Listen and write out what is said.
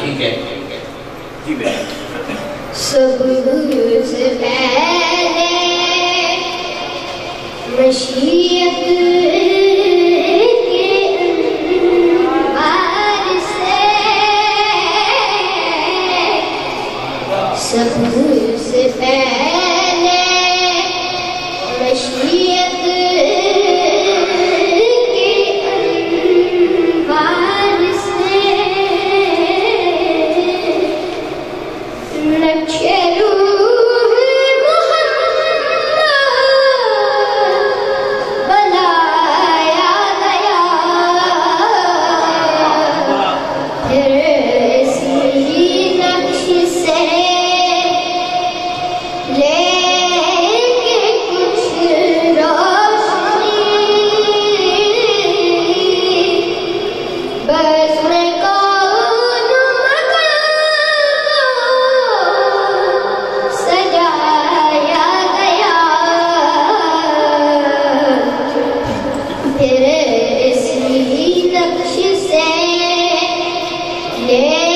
ठीक है जी बेटा। सबसे पहले मशीयत के अंबार से, सबसे पहले मशीयत के अंबार से नक्शे रूह मोहम्मद बनाया गया, फिर इसी नक्श से लेके कुछ रोशनी बस में कौन सजाया गया, फिर इसी नक्श से ले